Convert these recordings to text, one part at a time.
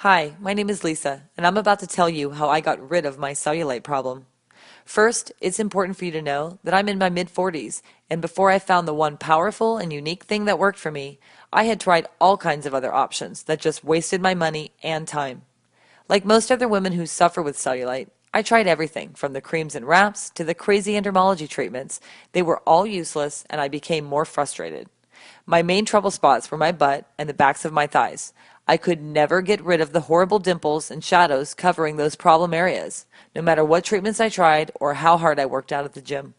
Hi, my name is Lisa, and I'm about to tell you how I got rid of my cellulite problem. First, it's important for you to know that I'm in my mid-40s, and before I found the one powerful and unique thing that worked for me, I had tried all kinds of other options that just wasted my money and time. Like most other women who suffer with cellulite, I tried everything from the creams and wraps to the crazy endermology treatments. They were all useless, and I became more frustrated. My main trouble spots were my butt and the backs of my thighs. I could never get rid of the horrible dimples and shadows covering those problem areas, no matter what treatments I tried or how hard I worked out at the gym.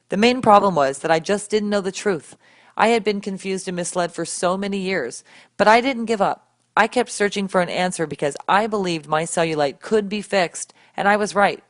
The main problem was that I just didn't know the truth. I had been confused and misled for so many years, but I didn't give up. I kept searching for an answer because I believed my cellulite could be fixed, and I was right.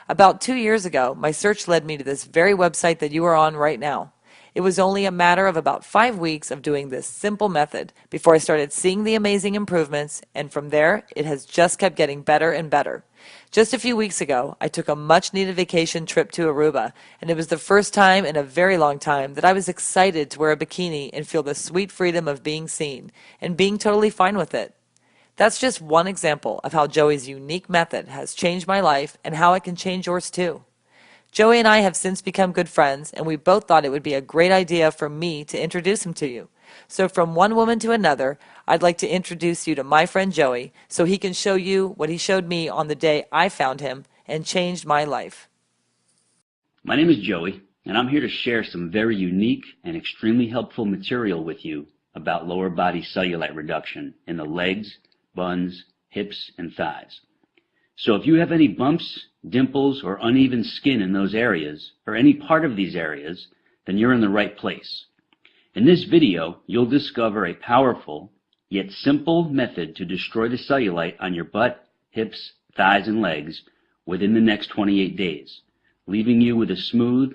About 2 years ago, my search led me to this very website that you are on right now. It was only a matter of about 5 weeks of doing this simple method before I started seeing the amazing improvements, and from there, it has just kept getting better and better. Just a few weeks ago, I took a much-needed vacation trip to Aruba, and it was the first time in a very long time that I was excited to wear a bikini and feel the sweet freedom of being seen, and being totally fine with it. That's just one example of how Joey's unique method has changed my life and how it can change yours too. Joey and I have since become good friends, and we both thought it would be a great idea for me to introduce him to you. So from one woman to another, I'd like to introduce you to my friend Joey so he can show you what he showed me on the day I found him and changed my life. My name is Joey, and I'm here to share some very unique and extremely helpful material with you about lower body cellulite reduction in the legs, buns, hips, and thighs. So if you have any bumps, dimples, or uneven skin in those areas, or any part of these areas, then you're in the right place. In this video, you'll discover a powerful, yet simple method to destroy the cellulite on your butt, hips, thighs, and legs within the next 28 days, leaving you with a smooth,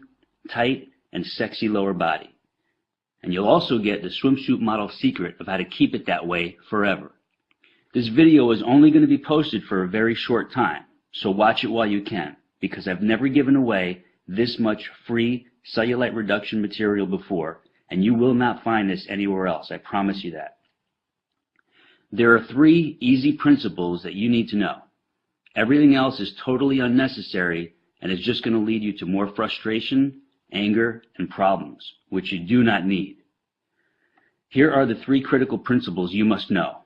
tight, and sexy lower body. And you'll also get the swimsuit model secret of how to keep it that way forever. This video is only going to be posted for a very short time, so watch it while you can, because I've never given away this much free cellulite reduction material before, and you will not find this anywhere else, I promise you that. There are 3 easy principles that you need to know. Everything else is totally unnecessary and is just going to lead you to more frustration, anger, and problems, which you do not need. Here are the 3 critical principles you must know.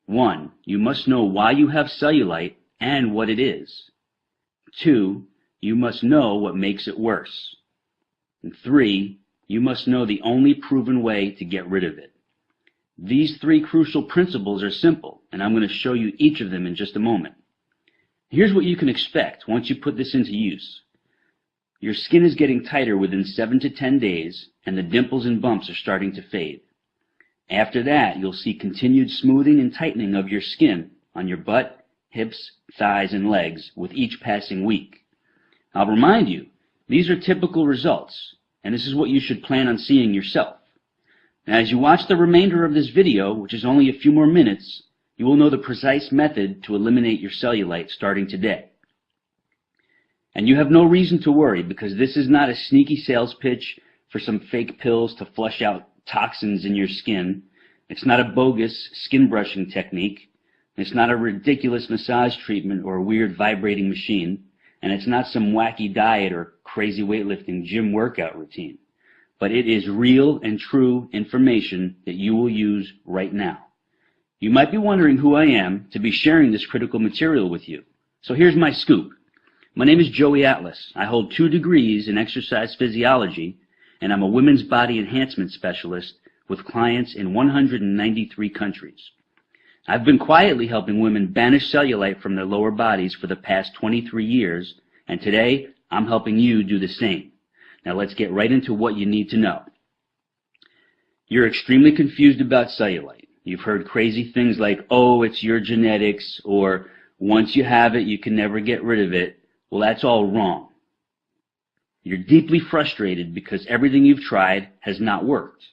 1. You must know why you have cellulite and what it is. 2. You must know what makes it worse. And 3. You must know the only proven way to get rid of it. These 3 crucial principles are simple, and I'm going to show you each of them in just a moment. Here's what you can expect once you put this into use. Your skin is getting tighter within 7 to 10 days, and the dimples and bumps are starting to fade. After that, you'll see continued smoothing and tightening of your skin on your butt, hips, thighs, and legs with each passing week. I'll remind you, these are typical results, and this is what you should plan on seeing yourself. Now, as you watch the remainder of this video, which is only a few more minutes, you will know the precise method to eliminate your cellulite starting today. And you have no reason to worry, because this is not a sneaky sales pitch for some fake pills to flush out toxins in your skin. It's not a bogus skin brushing technique. It's not a ridiculous massage treatment or a weird vibrating machine. And it's not some wacky diet or crazy weightlifting gym workout routine. But it is real and true information that you will use right now. You might be wondering who I am to be sharing this critical material with you. So here's my scoop. My name is Joey Atlas. I hold 2 degrees in exercise physiology, and I'm a women's body enhancement specialist with clients in 193 countries. I've been quietly helping women banish cellulite from their lower bodies for the past 23 years, and today I'm helping you do the same. Now let's get right into what you need to know. You're extremely confused about cellulite. You've heard crazy things like, oh, it's your genetics, or once you have it, you can never get rid of it. Well, that's all wrong. You're deeply frustrated because everything you've tried has not worked.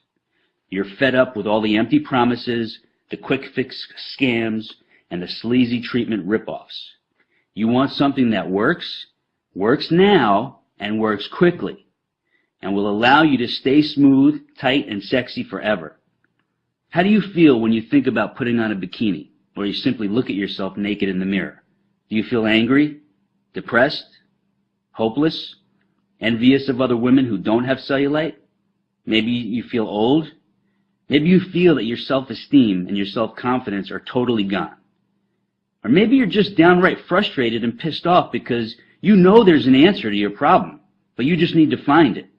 You're fed up with all the empty promises, the quick fix scams, and the sleazy treatment ripoffs. You want something that works now, and works quickly, and will allow you to stay smooth, tight, and sexy forever. How do you feel when you think about putting on a bikini? or you simply look at yourself naked in the mirror? Do you feel angry, depressed, hopeless, envious of other women who don't have cellulite? Maybe you feel old. Maybe you feel that your self-esteem and your self-confidence are totally gone. Or maybe you're just downright frustrated and pissed off because you know there's an answer to your problem, but you just need to find it.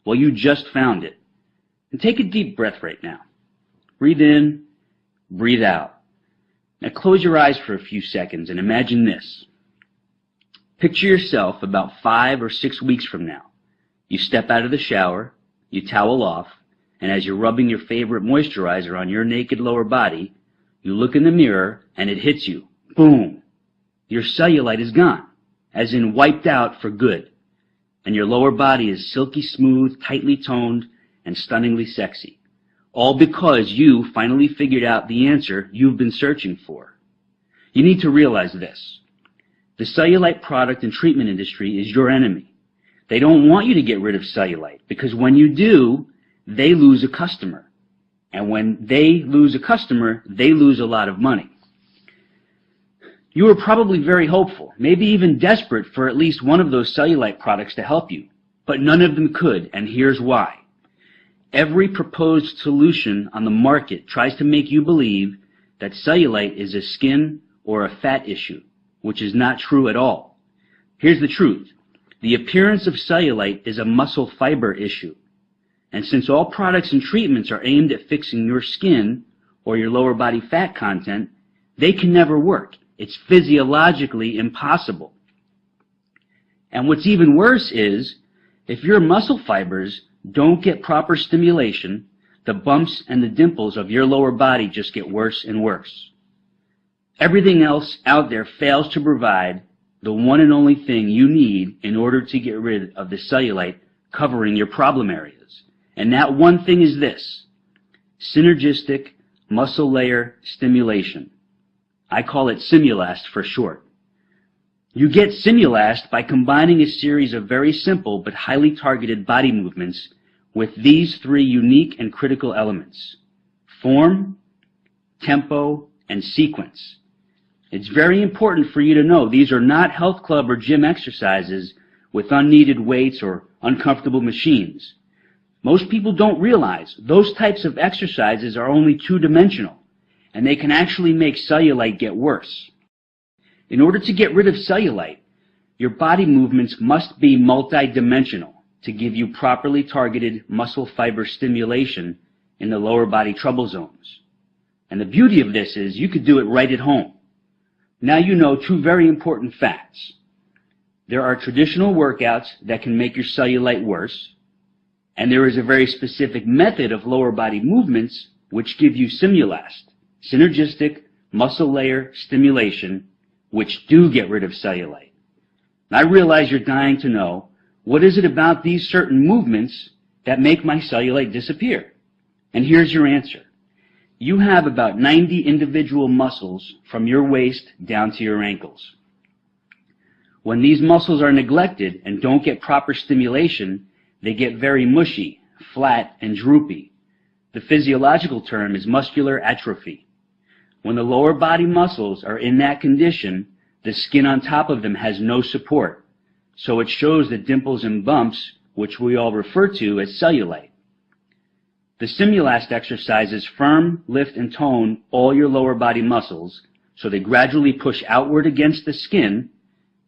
Well, you just found it. And take a deep breath right now. Breathe in, breathe out. Now close your eyes for a few seconds and imagine this. Picture yourself about 5 or 6 weeks from now. You step out of the shower, you towel off, and as you're rubbing your favorite moisturizer on your naked lower body, you look in the mirror and it hits you. Boom! Your cellulite is gone, as in wiped out for good. And your lower body is silky smooth, tightly toned, and stunningly sexy. All because you finally figured out the answer you've been searching for. You need to realize this. The cellulite product and treatment industry is your enemy. They don't want you to get rid of cellulite, because when you do, they lose a customer. And when they lose a customer, they lose a lot of money. You were probably very hopeful, maybe even desperate for at least one of those cellulite products to help you, but none of them could, and here's why. Every proposed solution on the market tries to make you believe that cellulite is a skin or a fat issue, which is not true at all. Here's the truth. The appearance of cellulite is a muscle fiber issue. And since all products and treatments are aimed at fixing your skin or your lower body fat content, they can never work. It's physiologically impossible. And what's even worse is, if your muscle fibers don't get proper stimulation, the bumps and the dimples of your lower body just get worse and worse. Everything else out there fails to provide the one and only thing you need in order to get rid of the cellulite covering your problem areas. And that one thing is this: synergistic muscle layer stimulation. I call it Simulast for short. You get Simulast by combining a series of very simple but highly targeted body movements with these 3 unique and critical elements: form, tempo, and sequence. It's very important for you to know these are not health club or gym exercises with unneeded weights or uncomfortable machines. Most people don't realize those types of exercises are only 2-dimensional, and they can actually make cellulite get worse. In order to get rid of cellulite, your body movements must be multidimensional to give you properly targeted muscle fiber stimulation in the lower body trouble zones. And the beauty of this is you could do it right at home. Now you know 2 very important facts. There are traditional workouts that can make your cellulite worse, and there is a very specific method of lower body movements which give you Simulast, synergistic muscle layer stimulation, which do get rid of cellulite. I realize you're dying to know, what is it about these certain movements that make my cellulite disappear? And here's your answer. You have about 90 individual muscles from your waist down to your ankles. When these muscles are neglected and don't get proper stimulation, they get very mushy, flat, and droopy. The physiological term is muscular atrophy. When the lower body muscles are in that condition, the skin on top of them has no support, so it shows the dimples and bumps, which we all refer to as cellulite. The Simulast exercises firm, lift, and tone all your lower body muscles, so they gradually push outward against the skin,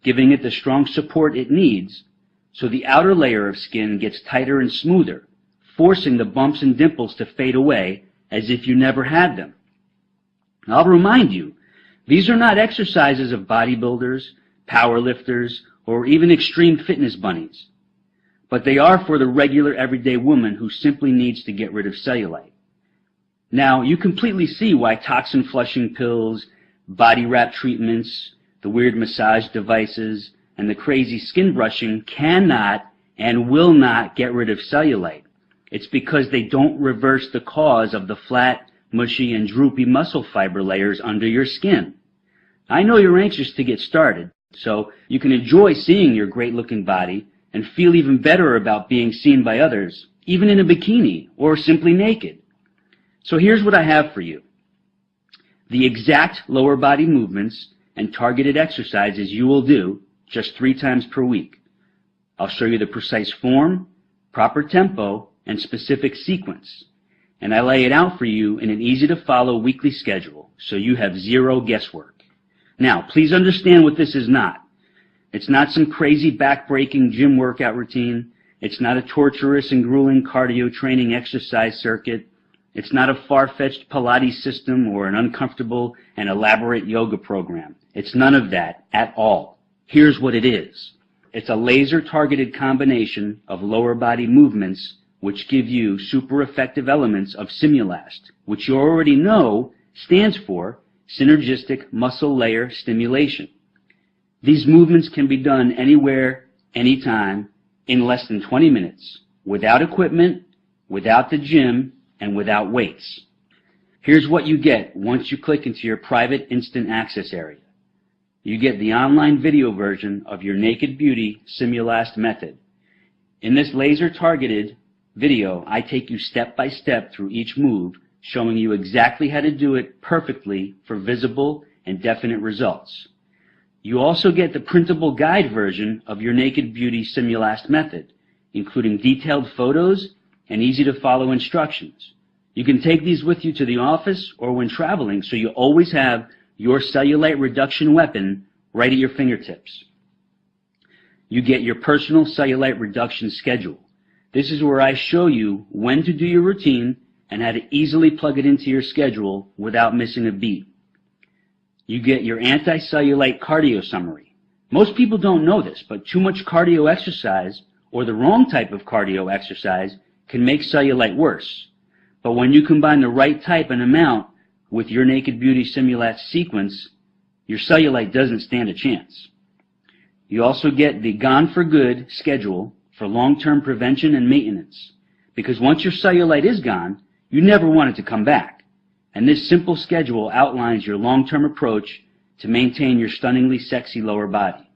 giving it the strong support it needs, so the outer layer of skin gets tighter and smoother, forcing the bumps and dimples to fade away as if you never had them. I'll remind you, these are not exercises of bodybuilders, powerlifters, or even extreme fitness bunnies, but they are for the regular everyday woman who simply needs to get rid of cellulite. Now, you completely see why toxin flushing pills, body wrap treatments, the weird massage devices, and the crazy skin brushing cannot and will not get rid of cellulite. It's because they don't reverse the cause of the flat, mushy, and droopy muscle fiber layers under your skin. I know you're anxious to get started, so you can enjoy seeing your great-looking body and feel even better about being seen by others, even in a bikini or simply naked. So here's what I have for you. the exact lower body movements and targeted exercises you will do just 3 times per week. I'll show you the precise form, proper tempo, and specific sequence. And I lay it out for you in an easy-to-follow weekly schedule, so you have zero guesswork. Now, please understand what this is not. It's not some crazy back-breaking gym workout routine. It's not a torturous and grueling cardio training exercise circuit. It's not a far-fetched Pilates system or an uncomfortable and elaborate yoga program. It's none of that at all. Here's what it is. It's a laser-targeted combination of lower body movements which give you super effective elements of Simulast, which you already know stands for synergistic muscle layer stimulation. These movements can be done anywhere, anytime, in less than 20 minutes, without equipment, without the gym, and without weights. Here's what you get once you click into your private instant access area. You get the online video version of your Naked Beauty Simulast method. In this laser-targeted video, I take you step by step through each move, showing you exactly how to do it perfectly for visible and definite results. You also get the printable guide version of your Naked Beauty Simulast method, including detailed photos and easy-to-follow instructions. You can take these with you to the office or when traveling, so you always have your cellulite reduction weapon right at your fingertips. You get your personal cellulite reduction schedule. This is where I show you when to do your routine and how to easily plug it into your schedule without missing a beat. You get your anti-cellulite cardio summary. Most people don't know this, but too much cardio exercise or the wrong type of cardio exercise can make cellulite worse. But when you combine the right type and amount with your Naked Beauty Simulast sequence, your cellulite doesn't stand a chance. You also get the Gone for Good schedule for long-term prevention and maintenance, because once your cellulite is gone, you never want it to come back. And this simple schedule outlines your long-term approach to maintain your stunningly sexy lower body.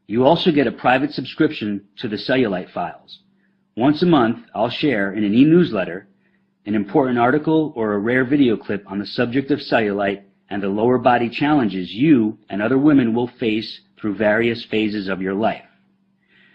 You also get a private subscription to the Cellulite files. Once a month, I'll share in an e-newsletter an important article or a rare video clip on the subject of cellulite and the lower body challenges you and other women will face through various phases of your life.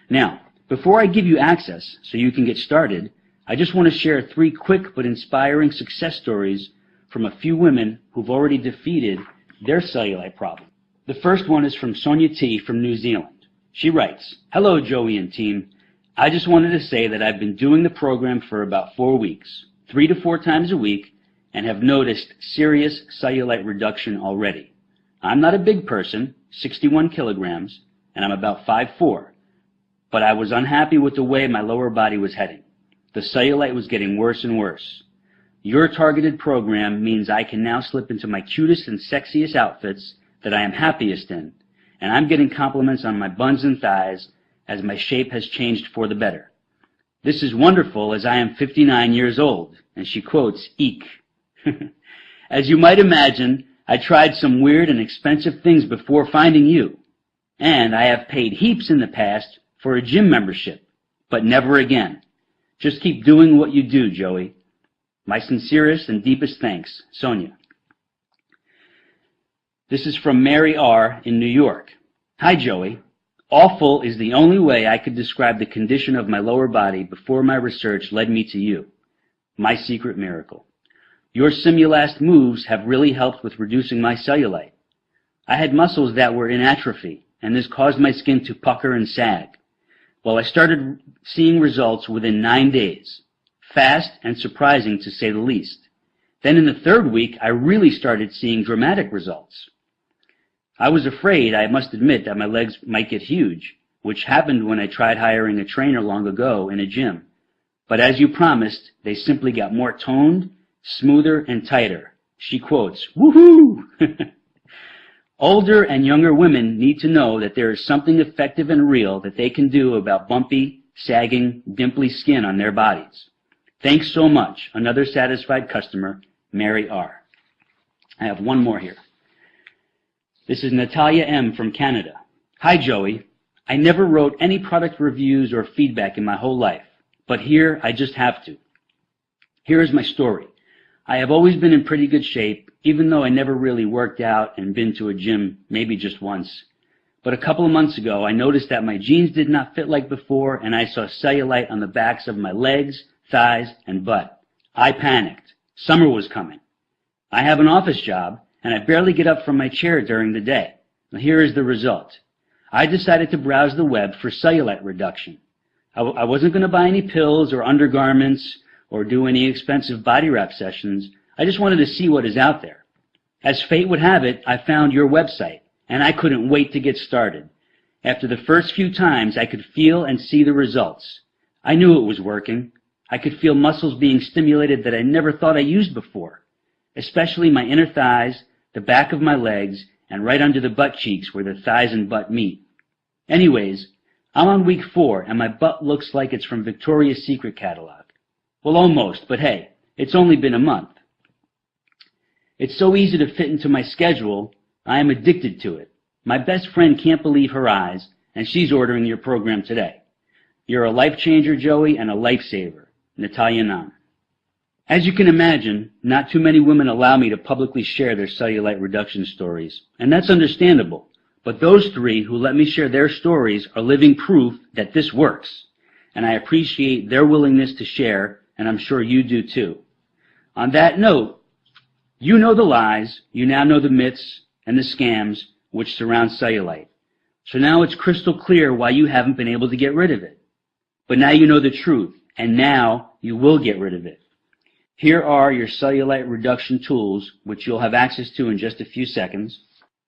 Now, before I give you access so you can get started, I just want to share 3 quick but inspiring success stories from a few women who've already defeated their cellulite problem. The first one is from Sonia T. from New Zealand. She writes, "Hello, Joey and team. I just wanted to say that I've been doing the program for about 4 weeks, 3 to 4 times a week, and have noticed serious cellulite reduction already. I'm not a big person, 61 kilograms, and I'm about 5'4", but I was unhappy with the way my lower body was heading. The cellulite was getting worse and worse. Your targeted program means I can now slip into my cutest and sexiest outfits that I am happiest in, and I'm getting compliments on my buns and thighs as my shape has changed for the better. This is wonderful as I am 59 years old," and she quotes, "Eek." "As you might imagine, I tried some weird and expensive things before finding you, and I have paid heaps in the past for a gym membership, but never again. Just keep doing what you do, Joey. My sincerest and deepest thanks, Sonia." This is from Mary R. in New York. "Hi, Joey. Awful is the only way I could describe the condition of my lower body before my research led me to you. My secret miracle. Your Simulast moves have really helped with reducing my cellulite. I had muscles that were in atrophy, and this caused my skin to pucker and sag. Well, I started seeing results within 9 days. Fast and surprising, to say the least. Then in the 3rd week, I really started seeing dramatic results. I was afraid, I must admit, that my legs might get huge, which happened when I tried hiring a trainer long ago in a gym. But as you promised, they simply got more toned, smoother, and tighter." She quotes, "Woohoo!" Older and younger women need to know that there is something effective and real that they can do about bumpy, sagging, dimply skin on their bodies. Thanks so much. Another satisfied customer, Mary R. I have one more here. This is Natalia M. from Canada. "Hi, Joey. I never wrote any product reviews or feedback in my whole life, but here I just have to. Here is my story. I have always been in pretty good shape, even though I never really worked out and been to a gym maybe just once. But a couple of months ago, I noticed that my jeans did not fit like before, and I saw cellulite on the backs of my legs, thighs, and butt. I panicked. Summer was coming. I have an office job, and I barely get up from my chair during the day. Now, here is the result. I decided to browse the web for cellulite reduction. I wasn't going to buy any pills or undergarments or do any expensive body wrap sessions. I just wanted to see what is out there. As fate would have it, I found your website, and I couldn't wait to get started. After the first few times, I could feel and see the results. I knew it was working. I could feel muscles being stimulated that I never thought I used before, especially my inner thighs, the back of my legs, and right under the butt cheeks where the thighs and butt meet. Anyways, I'm on week 4, and my butt looks like it's from Victoria's Secret catalog. Well, almost, but hey, it's only been a month. It's so easy to fit into my schedule, I am addicted to it. My best friend can't believe her eyes, and she's ordering your program today. You're a life changer, Joey, and a lifesaver. Natalia Nam. As you can imagine, not too many women allow me to publicly share their cellulite reduction stories, and that's understandable. But those 3 who let me share their stories are living proof that this works, and I appreciate their willingness to share, and I'm sure you do too. On that note, you know the lies, you now know the myths and the scams which surround cellulite. So now it's crystal clear why you haven't been able to get rid of it. But now you know the truth, and now you will get rid of it. Here are your cellulite reduction tools, which you'll have access to in just a few seconds.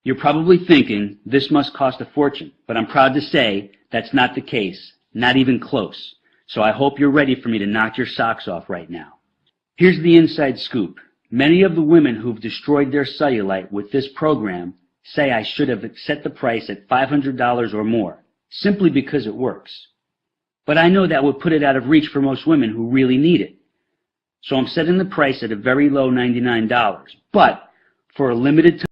You're probably thinking, this must cost a fortune, but I'm proud to say that's not the case, not even close. So I hope you're ready for me to knock your socks off right now. Here's the inside scoop. Many of the women who've destroyed their cellulite with this program say I should have set the price at $500 or more, simply because it works. But I know that would put it out of reach for most women who really need it. So I'm setting the price at a very low $99. But for a limited time,